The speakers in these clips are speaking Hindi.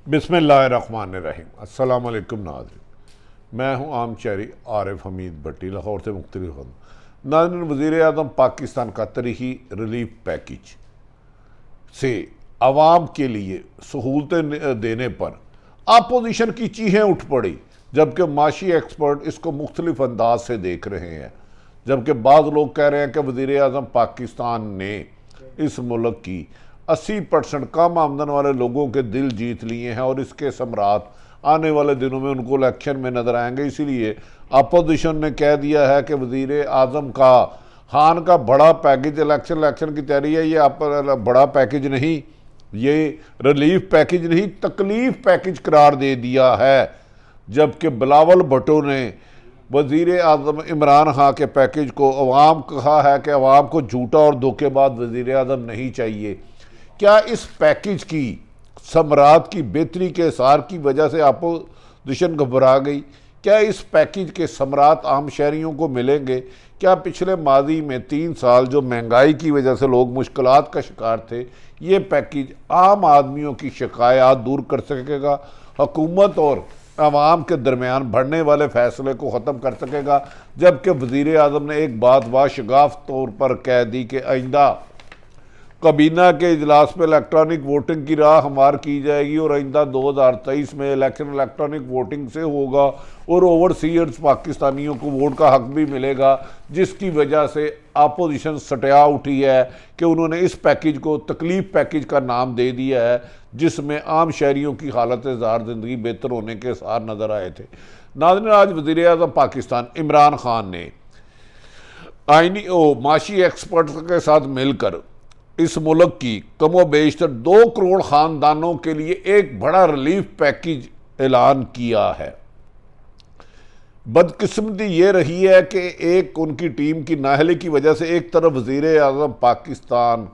बिस्मिल्लाहिर्रहमानिर्रहीम। अस्सलाम वालेकुम नाज़रीन, मैं हूँ आम शहरी आरिफ हमीद भट्टी, लाहौर से मुख्तलिफ हूँ। नाज़रीन, वज़ीर आज़म पाकिस्तान का तरीक़ी रिलीफ पैकेज से आवाम के लिए सहूलतें देने पर अपोजिशन की चीखें उठ पड़ी, जबकि माशी एक्सपर्ट इसको मुख्तलिफ अंदाज से देख रहे हैं। जबकि बाद लोग कह रहे हैं कि वज़ीर आज़म पाकिस्तान ने इस मुल्क की 80% कम आमदन वाले लोगों के दिल जीत लिए हैं और इसके सम्राट आने वाले दिनों में उनको इलेक्शन में नजर आएंगे। इसीलिए अपोजिशन ने कह दिया है कि वज़ीर आज़म का खान का बड़ा पैकेज इलेक्शन की तैयारी है। ये आप बड़ा पैकेज नहीं, ये रिलीफ पैकेज नहीं, तकलीफ पैकेज करार दे दिया है। जबकि बिलावल भुट्टो ने वज़ीर आज़म इमरान खान के पैकेज को अवाम कहा है कि अवाम को झूठा और धोखेबाज वज़ीर आज़म नहीं चाहिए। क्या इस पैकेज की सम्राट की बेहतरी के सार की वजह से अपोजिशन घबरा गई? क्या इस पैकेज के सम्राट आम शहरियों को मिलेंगे? क्या पिछले माजी में 3 साल जो महंगाई की वजह से लोग मुश्किलात का शिकार थे, ये पैकेज आम आदमियों की शिकायत दूर कर सकेगा, हुकूमत और आवाम के दरमियान बढ़ने वाले फैसले को ख़त्म कर सकेगा? जबकि वज़ीर आज़म ने एक बात वाशगाफ तौर पर कह दी कि आइंदा काबीना के इजलास में इलेक्ट्रॉनिक वोटिंग की राह हमार की जाएगी और आइंदा 2023 में इलेक्शन इलेक्ट्रॉनिक वोटिंग से होगा और ओवरसीयर्स पाकिस्तानियों को वोट का हक भी मिलेगा, जिसकी वजह से अपोजिशन सटिया उठी है कि उन्होंने इस पैकेज को तकलीफ पैकेज का नाम दे दिया है, जिसमें आम शहरियों की हालत ज़ार ज़िंदगी बेहतर होने के सार नज़र आए थे। नाज़रीन, आज वज़ीर आज़म पाकिस्तान इमरान खान ने माशी एक्सपर्ट्स के साथ मिलकर इस मुल्क की कमो बेशतर 2 करोड़ ख़ानदानों के लिए एक बड़ा रिलीफ पैकेज ऐलान किया है। बदकिस्मती ये रही है कि एक उनकी टीम की नाअहली की वजह से एक तरफ वज़ीर आज़म पाकिस्तान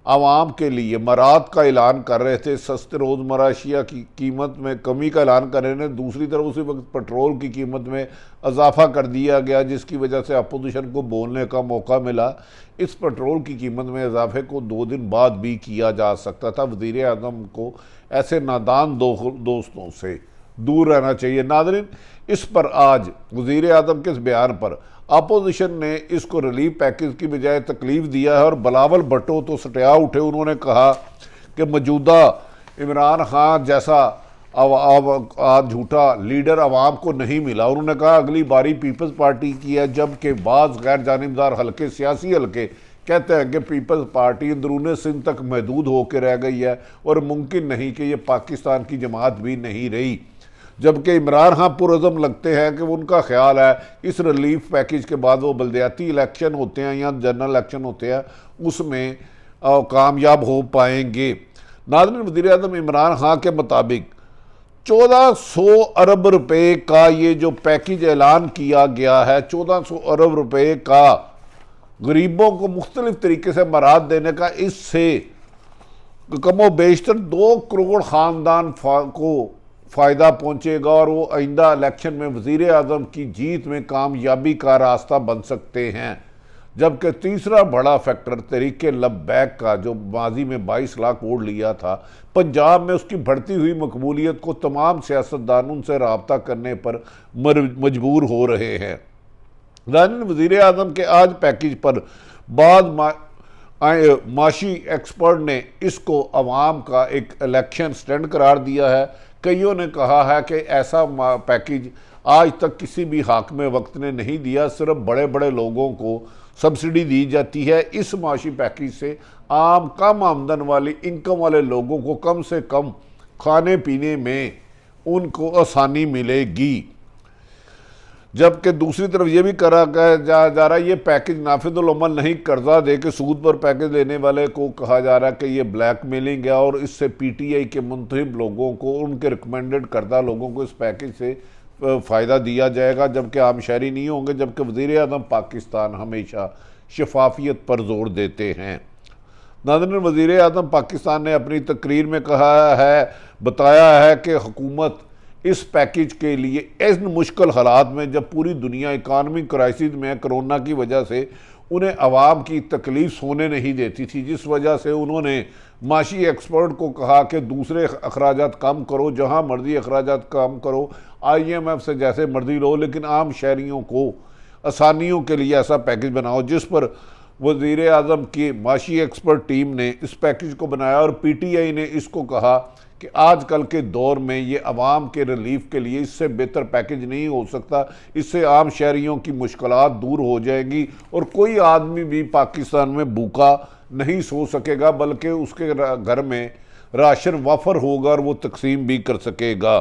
आवाम के लिए मराद का ऐलान कर रहे थे, सस्ते रोज़मर्रा अशिया की कीमत में कमी का ऐलान कर रहे थे, दूसरी तरफ उसी वक्त पेट्रोल की कीमत में इजाफा कर दिया गया, जिसकी वजह से अपोजिशन को बोलने का मौका मिला। इस पेट्रोल की कीमत में इजाफे को 2 दिन बाद भी किया जा सकता था। वज़ीर आज़म को ऐसे नादान दोस्तों से दूर रहना चाहिए। नाज़रीन, इस पर आज वज़ीर आज़म के इस बयान पर अपोजिशन ने इसको रिलीफ पैकेज की बजाय तकलीफ दिया है और बिलावल भुट्टो तो सटिया उठे। उन्होंने कहा कि मौजूदा इमरान खान जैसा आज झूठा लीडर आवाम को नहीं मिला। उन्होंने कहा अगली बारी पीपल्स पार्टी की है, जबकि बाज़ गैर जानिबदार हल्के सियासी हल्के कहते हैं कि पीपल्स पार्टी अंदरूनी सिंध तक महदूद होकर रह गई है और मुमकिन नहीं कि ये पाकिस्तान की जमात भी नहीं रही। जबकि इमरान खान पुरज़म लगते हैं कि उनका ख्याल है इस रिलीफ पैकेज के बाद वो बल्दियाती इलेक्शन होते हैं या जनरल इलेक्शन होते हैं, उसमें कामयाब हो पाएंगे। नाज़रीन, वज़ीर आज़म इमरान खान के मुताबिक 1400 अरब रुपए का ये जो पैकेज ऐलान किया गया है, 1400 अरब रुपए का गरीबों को मुख्तलिफ तरीके से मराद देने का, इससे कमो बेशतर 2 करोड़ ख़ानदान को फ़ायदा पहुंचेगा और वो आइंदा इलेक्शन में वज़ीर आज़म की जीत में कामयाबी का रास्ता बन सकते हैं। जबकि तीसरा बड़ा फैक्टर तरीके लब्बैक का, जो माजी में 22 लाख वोट लिया था, पंजाब में उसकी बढ़ती हुई मकबूलियत को तमाम सियासतदानों से रब्ता करने पर मजबूर हो रहे हैं। वज़ीर आज़म के आज पैकेज पर बाद माशी एक्सपर्ट ने इसको अवाम का एक इलेक्शन स्टैंड करार दिया है। कईयों ने कहा है कि ऐसा पैकेज आज तक किसी भी हाकिम वक्त ने नहीं दिया, सिर्फ बड़े बड़े लोगों को सब्सिडी दी जाती है। इस माशी पैकेज से आम कम आमदन वाली इनकम वाले लोगों को कम से कम खाने पीने में उनको आसानी मिलेगी। जबकि दूसरी तरफ ये भी करा जा रहा है ये पैकेज नाफिजुल अमल नहीं, कर्जा दे के सूद पर पैकेज लेने वाले को कहा जा रहा है कि ये ब्लैकमेलिंग है और इससे पीटीआई के मुंतखब लोगों को, उनके रिकमेंडेड करदा लोगों को इस पैकेज से फ़ायदा दिया जाएगा, जबकि आम शहरी नहीं होंगे। जबकि वज़ीर आज़म पाकिस्तान हमेशा शफाफियत पर जोर देते हैं। नाज़रीन, वज़ीर आज़म पाकिस्तान ने अपनी तकरीर में बताया है कि हुकूमत इस पैकेज के लिए इन मुश्किल हालात में, जब पूरी दुनिया इकानमी क्राइसिस में कोरोना की वजह से, उन्हें आवाम की तकलीफ सोने नहीं देती थी, जिस वजह से उन्होंने माशी एक्सपर्ट को कहा कि दूसरे अखराजात कम करो, जहां मर्जी अखराजात कम करो, IMF से जैसे मर्जी लो, लेकिन आम शहरियों को आसानियों के लिए ऐसा पैकेज बनाओ। जिस पर वज़ीर आज़म की माशी एक्सपर्ट टीम ने इस पैकेज को बनाया और PTI ने इसको कहा कि आजकल के दौर में ये आवाम के रिलीफ के लिए इससे बेहतर पैकेज नहीं हो सकता, इससे आम शहरियों की मुश्किलात दूर हो जाएंगी और कोई आदमी भी पाकिस्तान में भूखा नहीं सो सकेगा, बल्कि उसके घर में राशन वफर होगा और वो तकसीम भी कर सकेगा।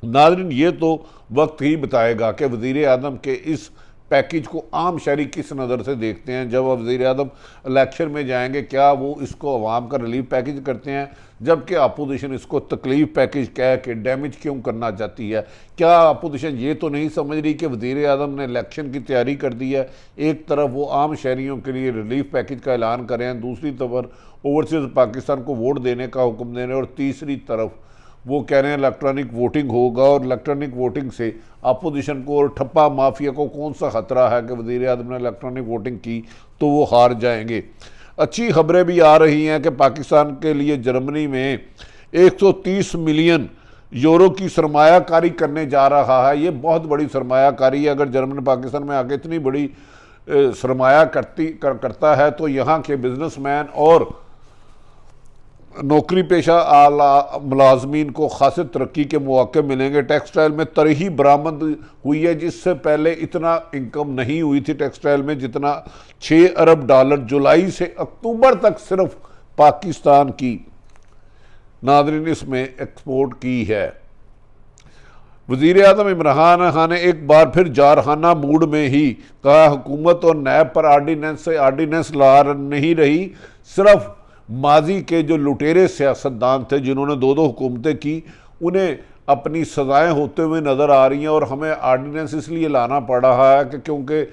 नाज़रीन, ये तो वक्त ही बताएगा कि वज़ीर आज़म के इस पैकेज को आम शहरी किस नज़र से देखते हैं। जब वज़ीर आज़म इलेक्शन में जाएंगे, क्या वो इसको अवाम का रिलीफ पैकेज करते हैं, जबकि अपोजिशन इसको तकलीफ पैकेज कह के डैमेज क्यों करना चाहती है? क्या अपोजिशन ये तो नहीं समझ रही कि वज़ीर आज़म ने इलेक्शन की तैयारी कर दी है? एक तरफ वो आम शहरियों के लिए रिलीफ पैकेज का ऐलान कर रहे हैं, दूसरी तरफ ओवरसीज़ पाकिस्तान को वोट देने का हुक्म दे रहे हैं, और तीसरी तरफ वो कह रहे हैं इलेक्ट्रॉनिक वोटिंग होगा, और इलेक्ट्रॉनिक वोटिंग से अपोजिशन को और ठप्पा माफिया को कौन सा खतरा है कि वज़ीर आज़म ने इलेक्ट्रॉनिक वोटिंग की तो वो हार जाएंगे। अच्छी खबरें भी आ रही हैं कि पाकिस्तान के लिए जर्मनी में 130 मिलियन यूरो की सरमायाकारी करने जा रहा है। ये बहुत बड़ी सरमायाकारी है। अगर जर्मनी पाकिस्तान में आके इतनी बड़ी सरमाया करता है तो यहाँ के बिजनेसमैन और नौकरी पेशा आला मुलाजमीन को खासी तरक्की के मौके मिलेंगे। टेक्सटाइल में तरही बरामद हुई है, जिससे पहले इतना इनकम नहीं हुई थी टेक्सटाइल में जितना 6 अरब डॉलर जुलाई से अक्टूबर तक सिर्फ पाकिस्तान की नाज़रीन इसमें एक्सपोर्ट की है। वज़ीर आज़म इमरान खान ने एक बार फिर जारहाना मूड में ही कहा, हुकूमत और नैब पर आर्डीनेंस ला नहीं रही, सिर्फ माजी के जो लुटेरे सियासतदान थे जिन्होंने 2-2 हुकूमतें की, उन्हें अपनी सज़ाएं होते हुए नज़र आ रही हैं। और हमें आर्डीनेंस इसलिए लाना पड़ रहा है कि क्योंकि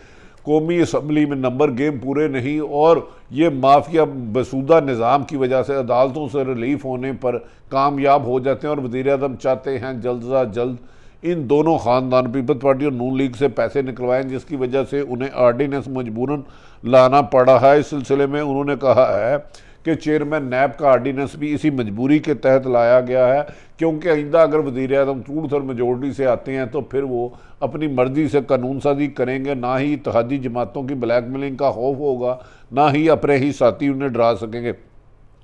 कौमी असम्बली में नंबर गेम पूरे नहीं, और ये माफिया बसूदा निज़ाम की वजह से अदालतों से रिलीफ होने पर कामयाब हो जाते हैं। और वज़ीर आज़म चाहते हैं जल्द अज जल्द इन दोनों ख़ानदान पीपल्स पार्टी और नून लीग से पैसे निकलवाएं, जिसकी वजह से उन्हें आर्डीनेंस मजबूरन लाना पड़ा है। इस सिलसिले में उन्होंने कहा है कि चेयरमैन नैब का आर्डीनेंस भी इसी मजबूरी के तहत लाया गया है, क्योंकि आइंदा अगर वज़ीर आज़म टू-थर्ड मेजोरिटी से आते हैं तो फिर वो अपनी मर्जी से कानून साजी करेंगे। ना ही इत्तेहादी जमातों की ब्लैकमेलिंग का खौफ होगा, ना ही अपने ही साथी उन्हें डरा सकेंगे।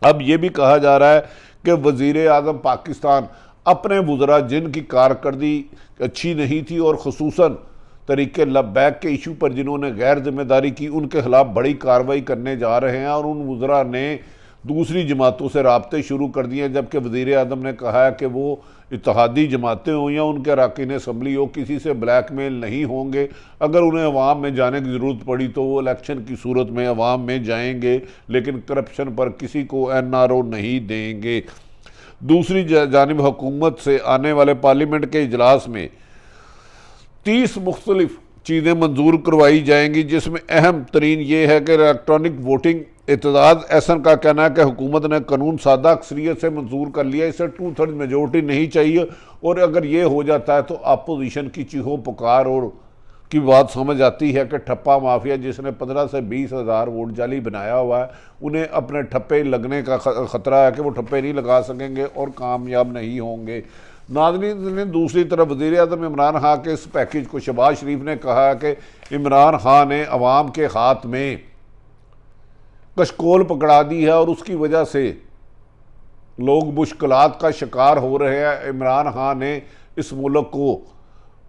अब ये भी कहा जा रहा है कि वज़ीर आज़म पाकिस्तान अपने वुज़रा जिनकी कारकर्दगी अच्छी नहीं थी और ख़ुसूसन तरीके लबैक के इशू पर जिन्होंने गैर जिम्मेदारी की, उनके खिलाफ बड़ी कार्रवाई करने जा रहे हैं। और उन वुज़रा ने दूसरी जमातों से राब्ते शुरू कर दिए, जबकि वज़ीर आज़म ने कहा है कि वो इत्तेहादी जमातें हों या उनके अरकान असम्बली हो, किसी से ब्लैकमेल नहीं होंगे। अगर उन्हें अवाम में जाने की ज़रूरत पड़ी तो वो इलेक्शन की सूरत में अवाम में जाएंगे, लेकिन करप्शन पर किसी को NRO नहीं देंगे। दूसरी जानिब हुकूमत से आने वाले पार्लियामेंट के इजलास में 30 मुख्तलिफ चीज़ें मंजूर करवाई जाएंगी, जिसमें अहम तरीन ये है कि इलेक्ट्रॉनिक वोटिंग। एतजाज़ एहसन का कहना है कि हुकूमत ने कानून सादा अक्सरियत से मंजूर कर लिया, इसे 2/3 मेजोरिटी नहीं चाहिए, और अगर ये हो जाता है तो अपोजिशन की चीखों पुकार और की बात समझ आती है कि ठप्पा माफिया जिसने 15 से 20 हज़ार वोट जाली बनाया हुआ है, उन्हें अपने ठप्पे लगने का ख़तरा है कि वो ठप्पे नहीं लगा सकेंगे और कामयाब नहीं होंगे। नाज़रीन ने दूसरी तरफ वज़ीर आज़म इमरान खान के इस पैकेज को शहबाज शरीफ ने कहा कि इमरान खान ने अवाम के हाथ में कशकोल पकड़ा दी है और उसकी वजह से लोग मुश्किलात का शिकार हो रहे हैं। इमरान खान ने इस मुल्क को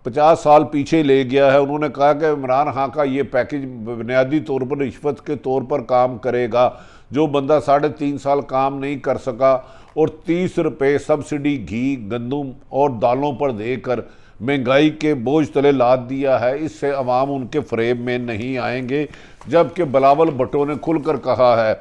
50 साल पीछे ले गया है। उन्होंने कहा कि इमरान खान का ये पैकेज बुनियादी तौर पर रिश्वत के तौर पर काम करेगा। जो बंदा 3.5 साल काम नहीं कर सका और 30 रुपये सब्सिडी घी, गंदम और दालों पर देकर महंगाई के बोझ तले लाद दिया है, इससे अवाम उनके फरेब में नहीं आएंगे। जबकि बिलावल भुट्टो ने खुलकर कहा है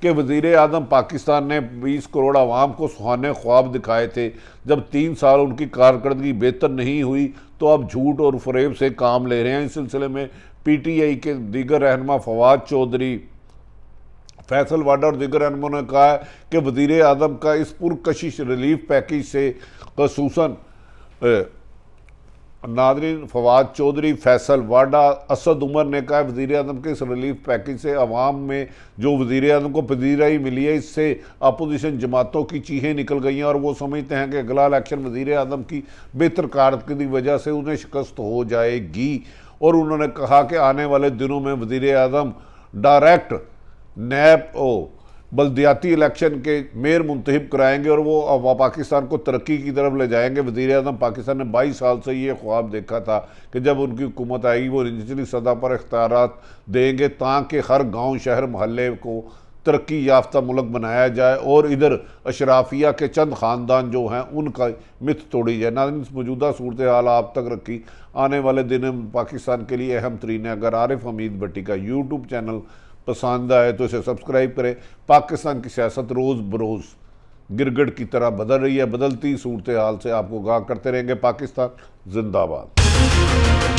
कि वज़ीर आज़म पाकिस्तान ने 20 करोड़ आवाम को सुहाने ख्वाब दिखाए थे। जब 3 साल उनकी कारकर्दगी बेहतर नहीं हुई तो अब झूठ और फरेब से काम ले रहे हैं। इस सिलसिले में PTI के दीगर रहनुमा फवाद चौधरी, फैसल वाडा और दीगर रहनुमाओं ने कहा है कि वज़ीर आज़म का इस पुरकशिश रिलीफ पैकेज से खसूसन नादरीन, फवाद चौधरी, फैसल वाडा, असद उमर ने कहा वज़ीर आज़म के इस रिलीफ पैकेज से अवाम में जो वज़ीर आज़म को पजीराई मिली है, इससे अपोजिशन जमातों की चीखें निकल गई हैं और वो समझते हैं कि अगला इलेक्शन वज़ीर आज़म की बेहतर कारकर्दगी की वजह से उन्हें शिकस्त हो जाएगी। और उन्होंने कहा कि आने वाले दिनों में वज़ीर आज़म डायरेक्ट नैब बल्दियाती इलेक्शन के मेयर मुंतखब कराएंगे और वो पाकिस्तान को तरक्की की तरफ ले जाएंगे। वज़ीर आज़म पाकिस्तान ने 22 साल से ये ख्वाब देखा था कि जब उनकी हुकूमत आएगी वो निचली सतह पर इख्तियारात देंगे ताकि हर गांव शहर महल्ले को तरक्की याफ्ता मुल्क बनाया जाए और इधर अशराफिया के चंद ख़ानदान जो हैं उनका मिथ तोड़ी जाए। नाज़रीन, मौजूदा सूरत हाल आप तक रखी, आने वाले दिन पाकिस्तान के लिए अहम तरीन है। अगर आरिफ हमीद भट्टी का यूट्यूब चैनल पसंद आए तो इसे सब्सक्राइब करें। पाकिस्तान की सियासत रोज़ बरोज़ गिरगिट की तरह बदल रही है, बदलती सूरत हाल से आपको आगाह करते रहेंगे। पाकिस्तान जिंदाबाद।